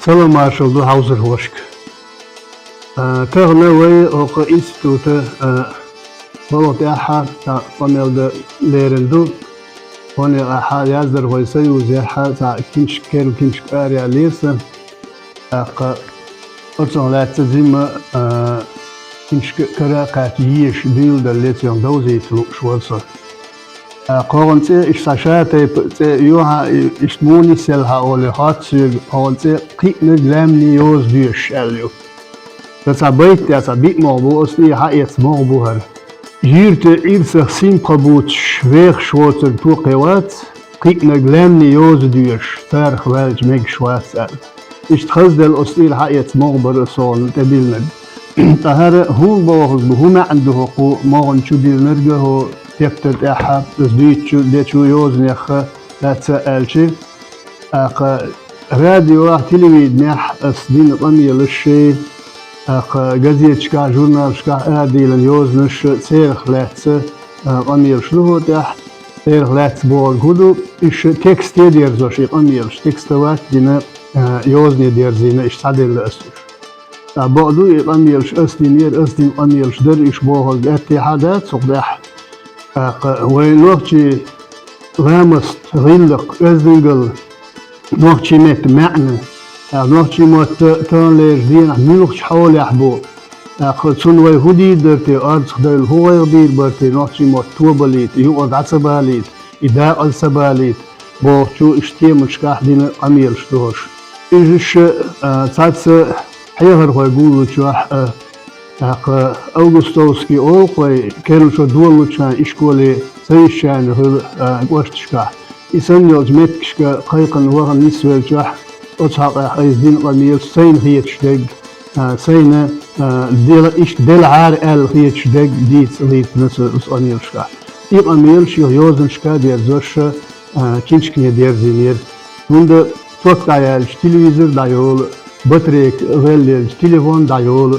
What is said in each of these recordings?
Salam Marshall du Hauser Hoschk. Terna way ook instituut volontair ta panel de lerendo. Wanneer yazder hoy sayuz ya ta kinch area leersen. Otson laat zima kinch kara kat yish deel de letion doze schwarzer. Korante ich sachate joha ich moni sel ha ole hat korante kikne glemni yoz düş elyo. Dat sabait ja sabit morbo osli ha jetzt morbo her. Jürte irse simpabut schwer schwarzer tuqewat kikne glemni yoz düş ter khwalj meg schwarz el. Ich tkhzdel osli ha jetzt morbo son tebilne. Tahara hu bohuz bu ma عنده حقوق morgen chubil nergeho تبتد أحد تزديد ديتشو يوزن يخ لا تسأل شيء راديو تلفزيون نح أصدين قمي للشيء جزيرة شكا جورنال شكا آدي لليوزنش سيرخ لاتس قمي لشلوه تحت سيرخ لاتس بول هدو إيش تكست يدير زوشي قمي لش تكستوات دينا يوزني دير زينا إيش تعدل لأسوش بعدو قمي لش أصدين ير أصدين قمي لش در إيش بوهل اتحادات صقدح ونوحشي غامست غلق أزنقل نوحشي مت معنى نوحشي مت تانلير دين ملوحش حول يحبو خلصون ويهودي درتي أرض خدال هو يغبير برتي نوحشي مت توباليت يوقض عصباليت إداء السباليت بوحشو اشتي مشكاح دين قمير شتوش إيجش تاتس حيهر هو يقولوا شوح Augustovski olqay kerusho duoluchan ishkole sayishan hul qoshtishka isanyoz metkishka qayqan wagan niswelchah otsaqa azdin qamil sayn hiyetshdag sayna del ar el hiyetshdag dit lit nas usanilshka iqamil shi yozunshka der zosh kinchkne der zinir bunda toktayal televizor dayol batrek velel telefon dayol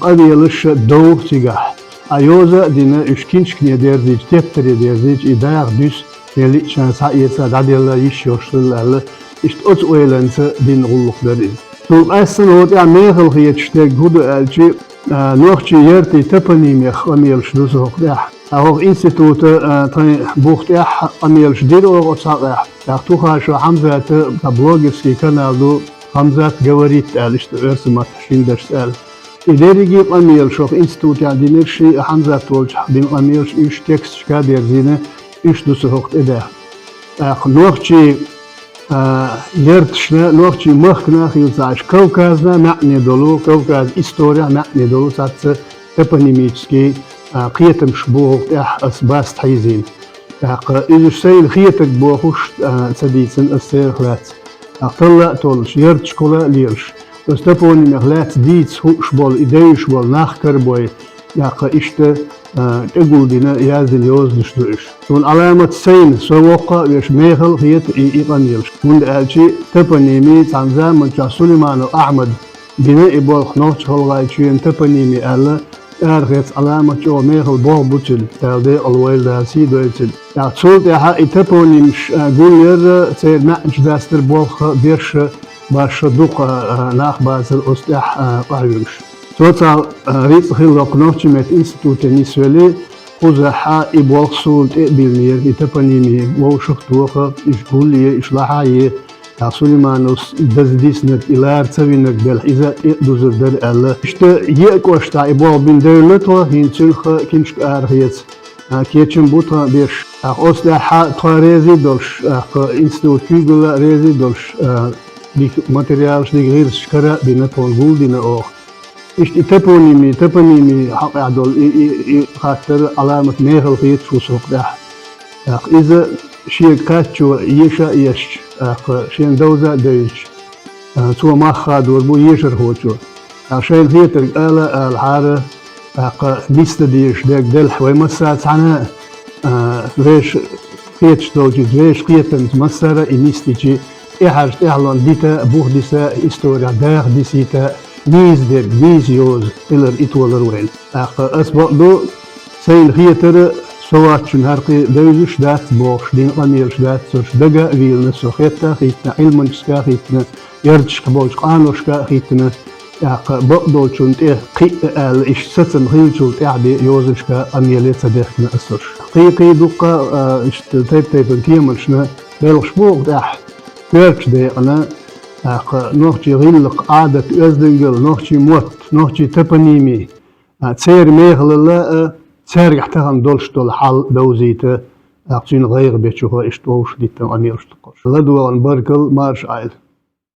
Avialış doğu sigah. Ayoza dine üçkinçkine derdic, teptere derdic, idayaq düz, yerli şansa yetsa dadiyalla iş yoşlarlı, işte oç oylansa din gullukları. Tul aslında o da mehal hiyetştek hudu elçi, nohçi yerti tepanimiyah amiyalış dusu hokdeh. Ahoq institutu buhteh amiyalış dir o otsaqeh. Yaqtuha şu Hamzatı blogerski kanaldu Hamzat Gavarit el işte örsimat şinders el. İlerigi amiyal şok institut ya dinirşi Hamzat olç bin amiyal üç tekst şka derzine üç dusu hokt eder. Nohçi yertşne nohçi mahkna xilzaş Kavkazna ma'ni dolu Kavkaz istoriya ma'ni dolu satsı eponimический قيتم شبوه أسباس تحيزين إذا الشيء الخيتك بوخش سديسن السير خلات طلع تولش يرتش كلا ليرش استفوني مخلات ديتس شبول إداي شبول ناخكر بوي ياقا إشتا تقول دينا يازن يوز دشدوش تون علامة سين سووقا ويش ميخل خيت إيقان يلش من دالشي تبنيمي تنزا منشا سليمان أحمد دينا إبول خنوش خلغايشين تبنيمي ألا أرغيت علامة جو ميخل بوه بوتل تالدي الويل داسي دويتل يا تصولت يا حقي تبنيمش قول ير تير نعنش داستر بوخ بيرش باش دوق ناخ بازل أصلح قايرش. توتا ريت خلق نوتشمت إنستيتوت نيسولي قزحا إبوخسول تقبلنير إتبانيمي ووشختوخ إشغولي إشلاحاي سليمانوس دزديسنك إلار تسوينك بالحيزة إقدوزر در ألا إشتا يأكوشتا إبوخ بين دولتو هينتشنخ كنشك آرغيت كيتشن بوتا بيش أصلح تغاريزي دولش إنستيتوت كيغولا ريزي دولش die materiaal die hier schara binnen van goldine oog. Is die teponimi haqadol خاطر علامة ميغل غيت فوسوق ده. إذا شيء كاتشو يشا يش شين دوزا ديش. سو ما خاد وربو يشر هوتشو. عشان هيت الآلة الحارة ليست ديش ديك دلح ومسات عنها ريش خيتش دوجي ريش خيتن مسارة إنيستيجي إحرج إعلان ديتا بوه ديسا إستوريا داغ ديسيتا نيز دير نيز يوز إلر إتولر وين أسبق دو سين خيتر سواتشن هرقي دوزش دات بوش دين قميرش دات سوش دقا فيلنا سوخيتا خيتنا علمنشكا خيتنا يردشك بوش قانوشكا خيتنا بقدول شنت قي إيش ستن خيل شنت عبي يوزشكا أميلة صديقنا أسرش قي دوقا إيش تيب كيمرشنا بلغش بوغ داح كيرش دي أنا نوخشي غيلق عادة أزدنجل نوخشي موت نوخشي تبنيمي تسير ميغل الله تسير يحتهم دولش دول حال دوزيته أقصين غير بيتشوها إشتوش ديتم أميرش تقوش لدوان بركل مارش عيل